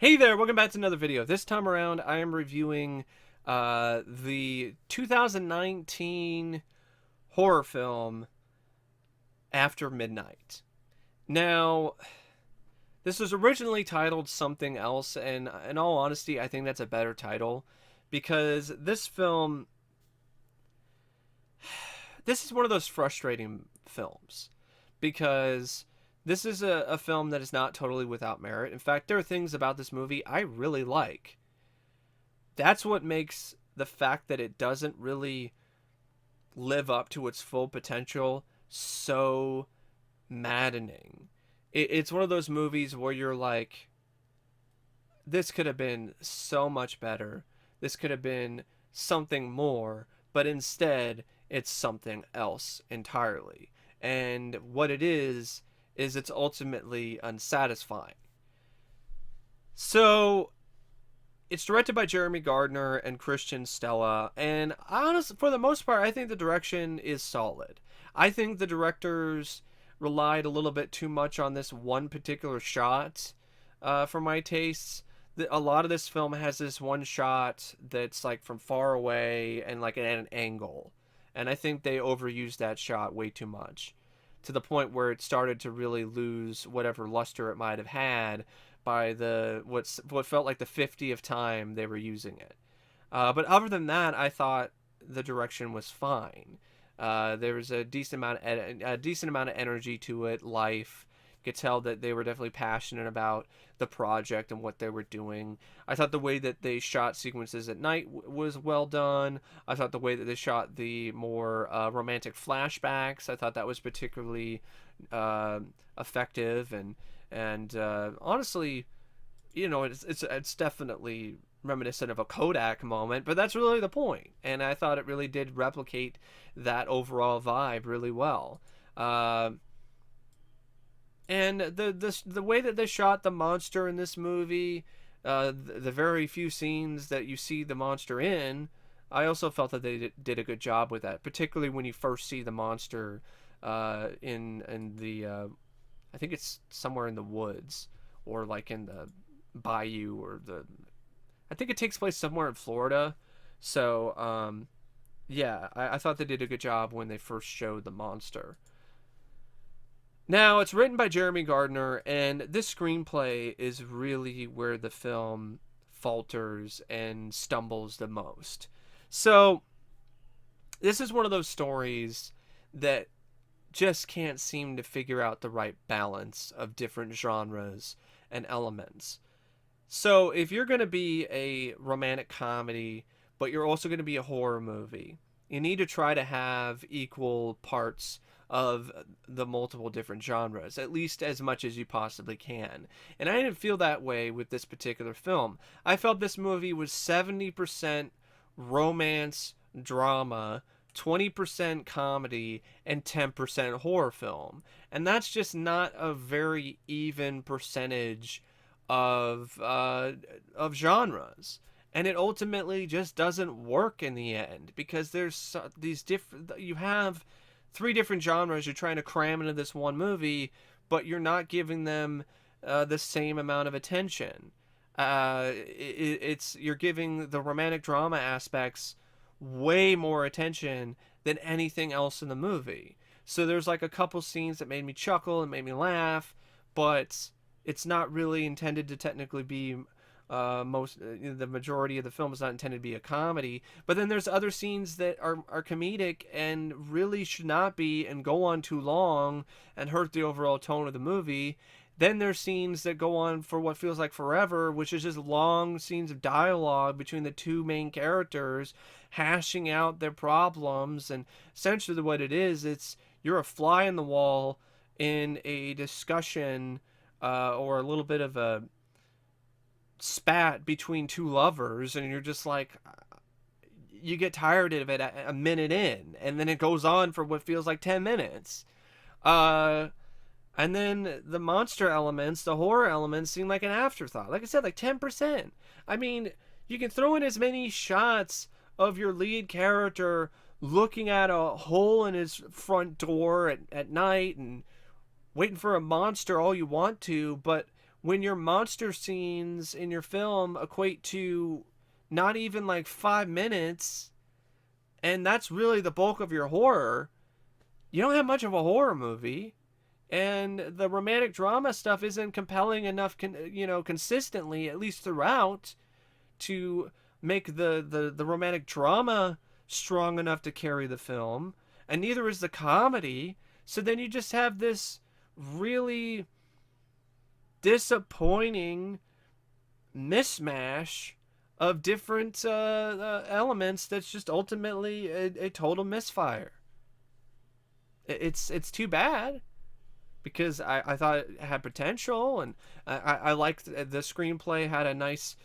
Hey there, welcome back to another video. This time around, I am reviewing the 2019 horror film After Midnight. Now, this was originally titled something else, and in all honesty, I think that's a better title because this is one of those frustrating films because this is a film that is not totally without merit. In fact, there are things about this movie I really like. That's what makes the fact that it doesn't really live up to its full potential so maddening. It's one of those movies where you're like, this could have been so much better. This could have been something more, but instead, it's something else entirely. And what it is it's ultimately unsatisfying. So, it's directed by Jeremy Gardner and Stella, and honestly, for the most part, I think the direction is solid. I think the directors relied a little bit too much on this one particular shot for my tastes. A lot of this film has this one shot that's like from far away and like at an angle, and I think they overused that shot way too much to the point where it started to really lose whatever luster it might have had by the what felt like the 50th time they were using it. But other than that, I thought the direction was fine. There was a decent amount of energy to it, life. You could tell that they were definitely passionate about the project and what they were doing. I thought the way that they shot sequences at night was well done. I thought the way that they shot the more romantic flashbacks, I thought that was particularly uh, effective and honestly, it's definitely reminiscent of a Kodak moment, but that's really the point. And I thought it really did replicate that overall vibe really well. And the way that they shot the monster in this movie, the very few scenes that you see the monster in, I also felt that they did a good job with that. Particularly when you first see the monster in the I think it's somewhere in the woods or like in the bayou or the. I think it takes place somewhere in Florida. So yeah, I thought they did a good job when they first showed the monster. Now, it's written by Jeremy Gardner, and this screenplay is really where the film falters and stumbles the most. So, this is one of those stories that just can't seem to figure out the right balance of different genres and elements. So, if you're going to be a romantic comedy, but you're also going to be a horror movie, you need to try to have equal parts of the multiple different genres, at least as much as you possibly can. And I didn't feel that way with this particular film. I felt this movie was 70% romance, drama, 20% comedy, and 10% horror film. And that's just not a very even percentage of genres, and it ultimately just doesn't work in the end because there's these different. You have three different genres you're trying to cram into this one movie, but you're not giving them the same amount of attention. It's you're giving the romantic drama aspects way more attention than anything else in the movie. So there's like a couple scenes that made me chuckle and made me laugh, but it's not really intended to technically be the majority of the film is not intended to be a comedy. But then there's other scenes that are comedic and really should not be and go on too long and hurt the overall tone of the movie. Then there's scenes that go on for what feels like forever, which is just long scenes of dialogue between the two main characters hashing out their problems. And essentially what it is, it's you're a fly in the wall in a discussion or a little bit of a spat between two lovers, and you're just like, you get tired of it a minute in, and then it goes on for what feels like 10 minutes. And then the monster elements, the horror elements, seem like an afterthought. Like I said, like 10%. I mean, you can throw in as many shots of your lead character looking at a hole in his front door at night and waiting for a monster all you want to, but when your monster scenes in your film equate to not even like 5 minutes, and that's really the bulk of your horror, you don't have much of a horror movie. And the romantic drama stuff isn't compelling enough, consistently, at least throughout, to make the romantic drama strong enough to carry the film, and neither is the comedy. So then you just have this really disappointing mishmash of different elements that's just ultimately a total misfire. It's too bad, because I thought it had potential, and I liked the screenplay, had a nice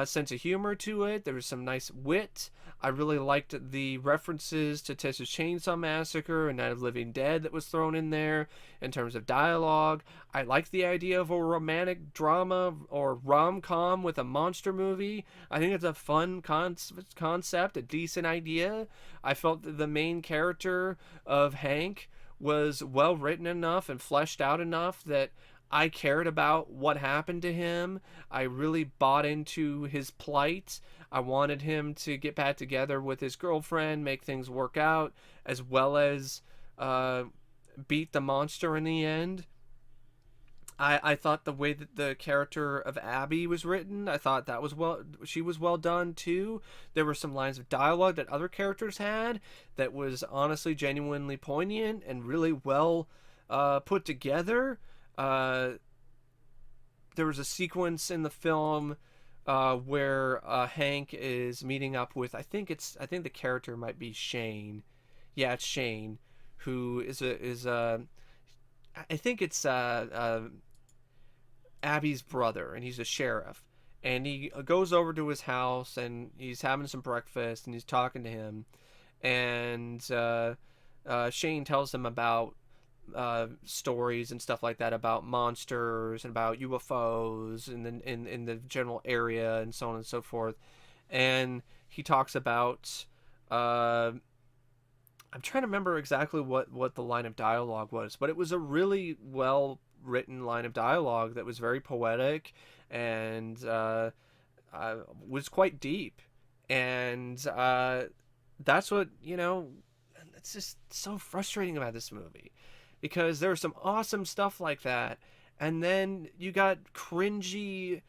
sense of humor to it. There was some nice wit. I really liked the references to Texas Chainsaw Massacre and Night of the Living Dead that was thrown in there in terms of dialogue. I liked the idea of a romantic drama or rom-com with a monster movie. I think it's a fun concept, a decent idea. I felt that the main character of Hank was well written enough and fleshed out enough that I cared about what happened to him. I really bought into his plight. I wanted him to get back together with his girlfriend, make things work out, as well as beat the monster in the end. I thought the way that the character of Abby was written, I thought that was she was well done too. There were some lines of dialogue that other characters had that was honestly genuinely poignant and really well put together. There was a sequence in the film where Hank is meeting up with, I think the character might be Shane. Yeah, it's Shane, who is I think it's Abby's brother, and he's a sheriff. And he goes over to his house, and he's having some breakfast, and he's talking to him. And Shane tells him about stories and stuff like that about monsters and about UFOs in the general area and so on and so forth. And he talks about I'm trying to remember exactly what the line of dialogue was, but it was a really well written line of dialogue that was very poetic and was quite deep. And that's what, it's just so frustrating about this movie, because there's some awesome stuff like that, and then you got cringy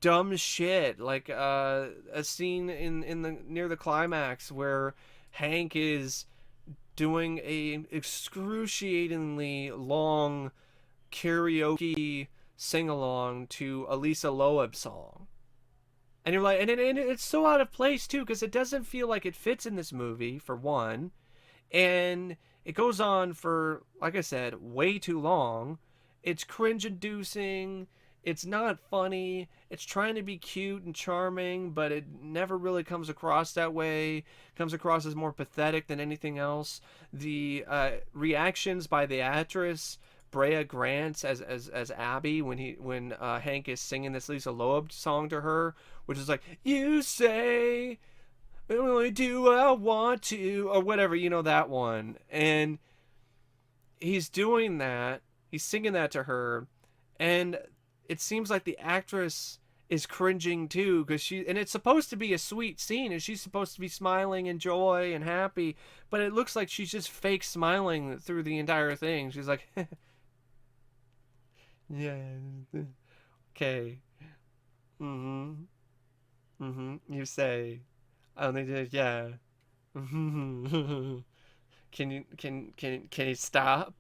dumb shit like a scene in the near the climax where Hank is doing a excruciatingly long karaoke sing-along to a Lisa Loeb song. And you're like, and it's so out of place too, because it doesn't feel like it fits in this movie, for one. And it goes on for, like I said, way too long. It's cringe-inducing. It's not funny. It's trying to be cute and charming, but it never really comes across that way. It comes across as more pathetic than anything else. The reactions by the actress Brea Grant as Abby when Hank is singing this Lisa Loeb song to her, which is like, "You say I only do what I want to," or whatever, that one. And he's doing that. He's singing that to her, and it seems like the actress is cringing too, because it's supposed to be a sweet scene, and she's supposed to be smiling in joy and happy, but it looks like she's just fake smiling through the entire thing. She's like, yeah, okay, mm-hmm, mm-hmm. You say, I only did, yeah. Can you stop?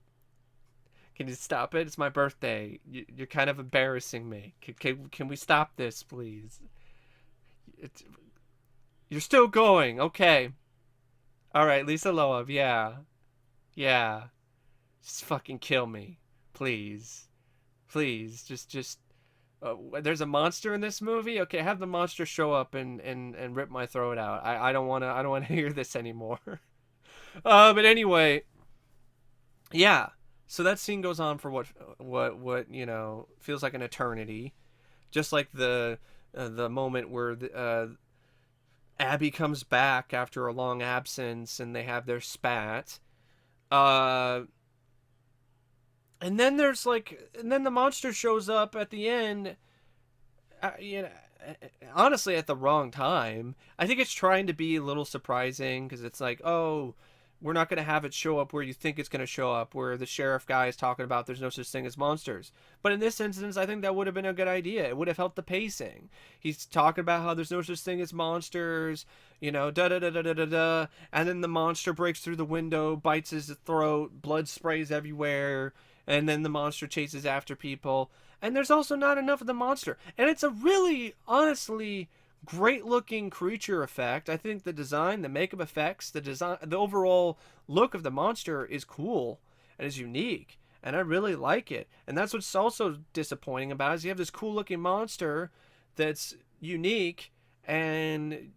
Can you stop it? It's my birthday. You're kind of embarrassing me. Can we stop this, please? It's, you're still going. Okay. All right, Lisa Loeb. Yeah. Yeah. Just fucking kill me. Please. Please. Just. There's a monster in this movie? Okay, have the monster show up and rip my throat out. I don't want to hear this anymore. But anyway. Yeah. So that scene goes on for what feels like an eternity, just like the moment where Abby comes back after a long absence and they have their spat. and then the monster shows up at the end, you know, honestly at the wrong time. I think it's trying to be a little surprising because it's like, oh, we're not going to have it show up where you think it's going to show up, where the sheriff guy is talking about there's no such thing as monsters. But in this instance, I think that would have been a good idea. It would have helped the pacing. He's talking about how there's no such thing as monsters, you know, da da da da da da da, and then the monster breaks through the window, bites his throat, blood sprays everywhere, and then the monster chases after people. And there's also not enough of the monster. And it's a really, honestly, great looking creature effect. I think the design, the makeup effects, the design, the overall look of the monster is cool and is unique. And I really like it. And that's what's also disappointing about it, is you have this cool looking monster that's unique and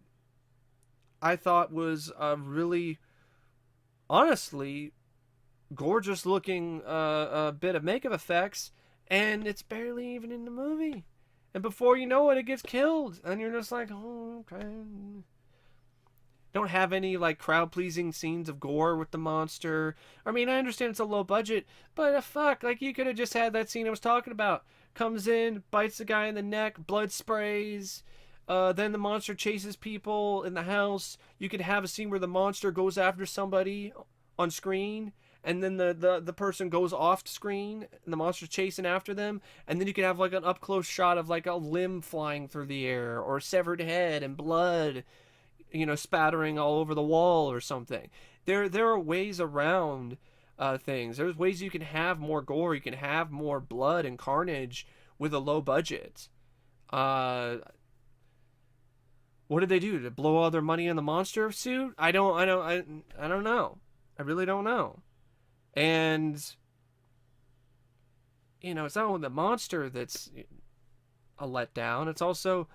I thought was a really, honestly, gorgeous looking bit of makeup effects, and it's barely even in the movie. And before you know it, it gets killed, and you're just like, oh, okay. Don't have any like crowd pleasing scenes of gore with the monster. I mean, I understand it's a low budget, but fuck, like you could have just had that scene I was talking about. Comes in, bites the guy in the neck, blood sprays. Then the monster chases people in the house. You could have a scene where the monster goes after somebody on screen, and then the person goes off screen and the monster's chasing after them, and then you can have like an up close shot of like a limb flying through the air or a severed head and blood, you know, spattering all over the wall or something. There are ways around things. There's ways you can have more gore, you can have more blood and carnage with a low budget. uh what did they do to blow all their money on the monster suit? I don't know. I really don't know. And you know, it's not only the monster that's a letdown. It's also,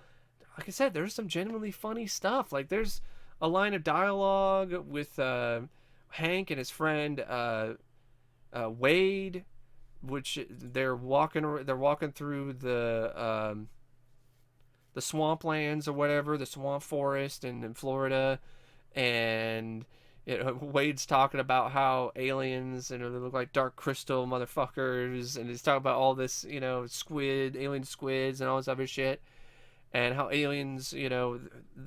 like I said, there's some genuinely funny stuff. Like there's a line of dialogue with Hank and his friend Wade, which they're walking through the swamplands or whatever, the swamp forest in Florida, and you know, Wade's talking about how aliens, you know, they look like dark crystal motherfuckers, and he's talking about all this, you know, alien squids and all this other shit, and how aliens, you know,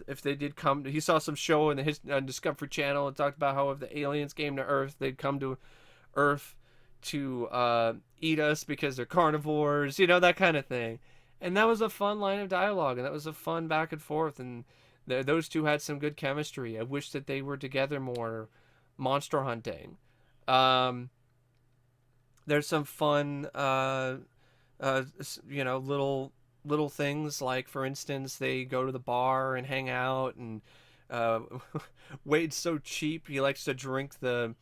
if they did come, he saw some show in the Discovery Channel and talked about how if the aliens came to Earth, they'd come to Earth to eat us because they're carnivores, you know, that kind of thing. And that was a fun line of dialogue, and that was a fun back and forth, and those two had some good chemistry. I wish that they were together more, monster hunting. Um, there's some fun, you know, little things like, for instance, they go to the bar and hang out, and uh, Wade's so cheap he likes to drink the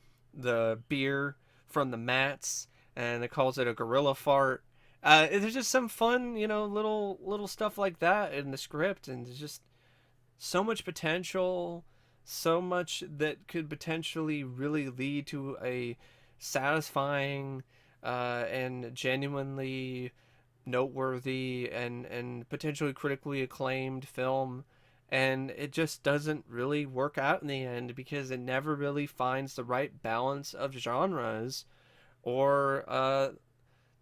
beer from the mats, and it calls it a gorilla fart. There's just some fun, you know, little stuff like that in the script, and there's just so much potential, so much that could potentially really lead to a satisfying and genuinely noteworthy and potentially critically acclaimed film. And it just doesn't really work out in the end because it never really finds the right balance of genres, or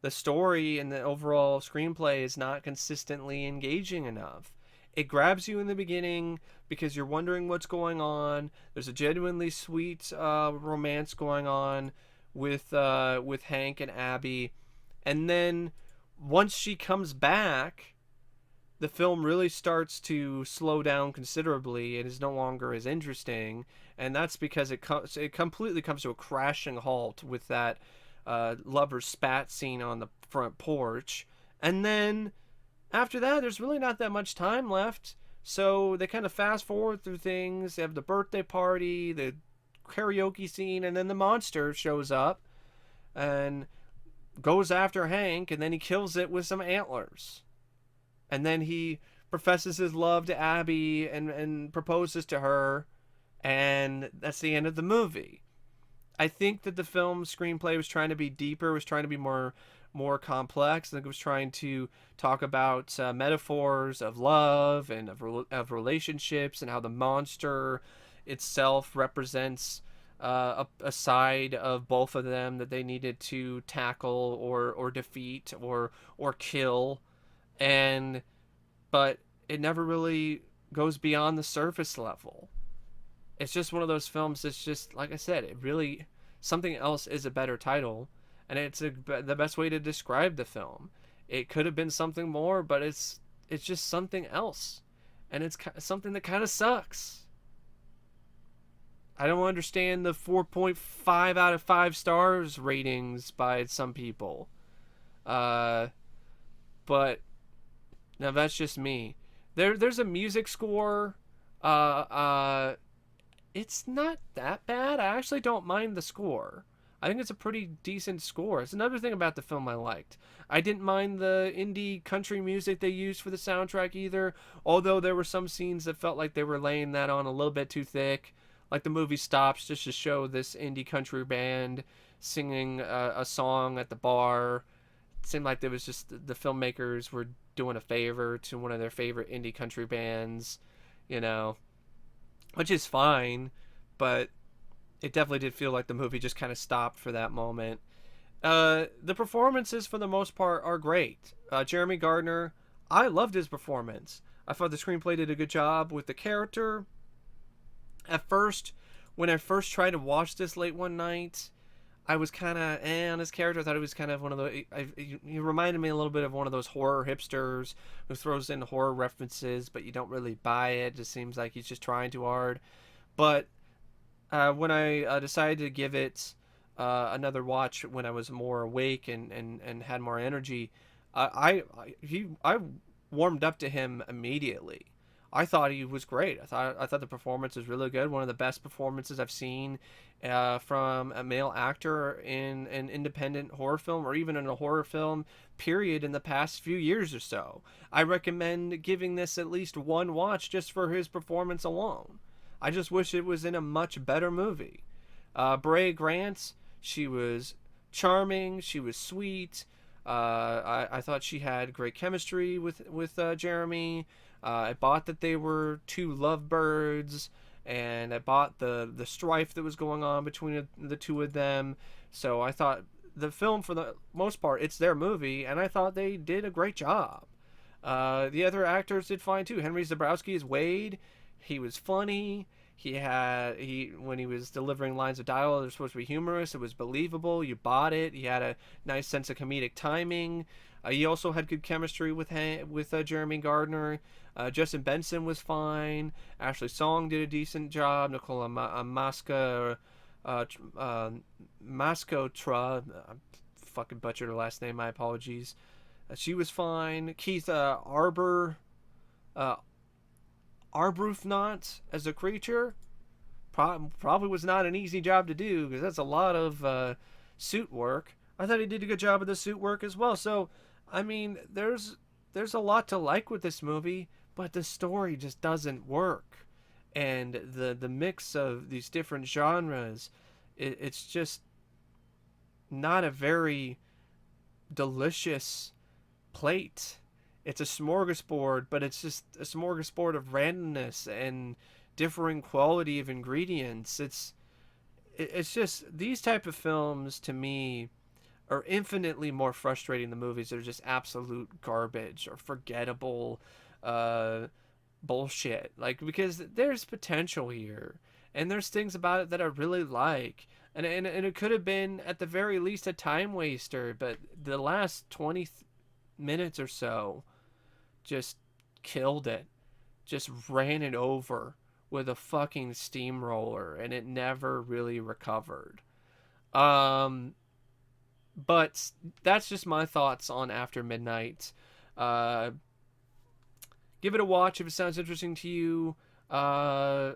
the story and the overall screenplay is not consistently engaging enough. It grabs you in the beginning because you're wondering what's going on. There's a genuinely sweet romance going on with Hank and Abby, and then once she comes back, the film really starts to slow down considerably and is no longer as interesting. And that's because it completely comes to a crashing halt with that lover spat scene on the front porch. And then after that, there's really not that much time left. So they kind of fast forward through things. They have the birthday party, the karaoke scene, and then the monster shows up and goes after Hank, and then he kills it with some antlers. And then he professes his love to Abby and proposes to her, and that's the end of the movie. I think that the film's screenplay was trying to be deeper, was trying to be more complex. I think it was trying to talk about metaphors of love and of relationships, and how the monster itself represents a side of both of them that they needed to tackle or defeat or kill, and but it never really goes beyond the surface level. It's just one of those films that's just, like I said, it really, something else is a better title, and the best way to describe the film. It could have been something more, but it's just something else, and it's something that kind of sucks. I don't understand the 4.5 out of 5 stars ratings by some people. Uh, but now that's just me. There's a music score. Uh, uh, it's not that bad. I actually don't mind the score. I think it's a pretty decent score. It's another thing about the film I liked. I didn't mind the indie country music they used for the soundtrack either, although there were some scenes that felt like they were laying that on a little bit too thick. Like the movie stops just to show this indie country band singing a song at the bar. It seemed like there was just the filmmakers were doing a favor to one of their favorite indie country bands, you know, which is fine, but it definitely did feel like the movie just kind of stopped for that moment. The performances, for the most part, are great. Jeremy Gardner, I loved his performance. I thought the screenplay did a good job with the character. At first, when I first tried to watch this late one night, I was kind of on his character. I thought he was kind of one of the. He reminded me a little bit of one of those horror hipsters who throws in horror references, but you don't really buy it. It just seems like he's just trying too hard. But when I decided to give it another watch when I was more awake and had more energy, I warmed up to him immediately. I thought he was great. I thought the performance was really good. One of the best performances I've seen from a male actor in an independent horror film or even in a horror film period in the past few years or so. I recommend giving this at least one watch just for his performance alone. I just wish it was in a much better movie. Brea Grant, she was charming. She was sweet. I thought she had great chemistry with Jeremy. I bought that they were two lovebirds, and I bought the strife that was going on between the two of them. So I thought the film, for the most part, it's their movie, and I thought they did a great job. The other actors did fine too. Henry Zebrowski is Wade. He was funny. He when he was delivering lines of dialogue, they're supposed to be humorous. It was believable. You bought it. He had a nice sense of comedic timing. He also had good chemistry with Jeremy Gardner. Justin Benson was fine. Ashley Song did a decent job. Nicola Masciotra, I fucking butchered her last name. My apologies. She was fine. Keith uh, Arbuthnot as a creature probably was not an easy job to do because that's a lot of suit work. I thought he did a good job of the suit work as well. So, I mean, there's a lot to like with this movie, but the story just doesn't work, and the mix of these different genres, it's just not a very delicious plate. It's a smorgasbord, but it's just a smorgasbord of randomness and differing quality of ingredients. It's just these type of films to me are infinitely more frustrating than movies that are just absolute garbage or forgettable bullshit. Like, because there's potential here, and there's things about it that I really like. And it could have been, at the very least, a time waster, but the last 20 minutes or so just killed it. Just ran it over with a fucking steamroller, and it never really recovered. Um, but that's just my thoughts on After Midnight. Uh, Give it a watch if it sounds interesting to you. Uh,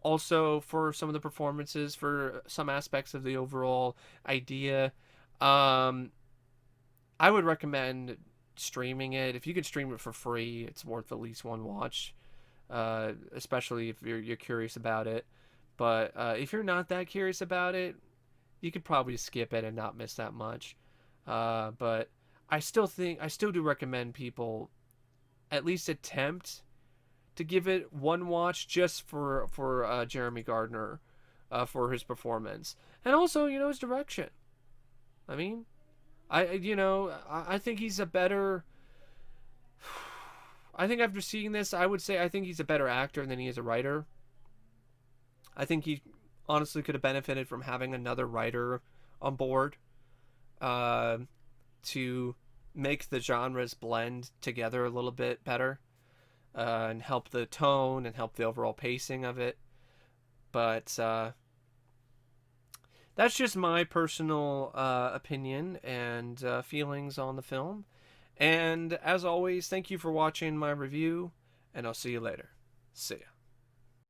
Also, for some of the performances, for some aspects of the overall idea, um, I would recommend streaming it. If you can stream it for free, it's worth at least one watch, especially if you're curious about it. But if you're not that curious about it, you could probably skip it and not miss that much. But I still do recommend people at least attempt to give it one watch just for Jeremy Gardner. for his performance, and also his direction. I mean, I think he's a better. I think after seeing this, I would say I think he's a better actor than he is a writer. I think he honestly could have benefited from having another writer on board uh, to make the genres blend together a little bit better and help the tone and help the overall pacing of it. But that's just my personal opinion and feelings on the film. And as always, thank you for watching my review, and I'll see you later. See ya.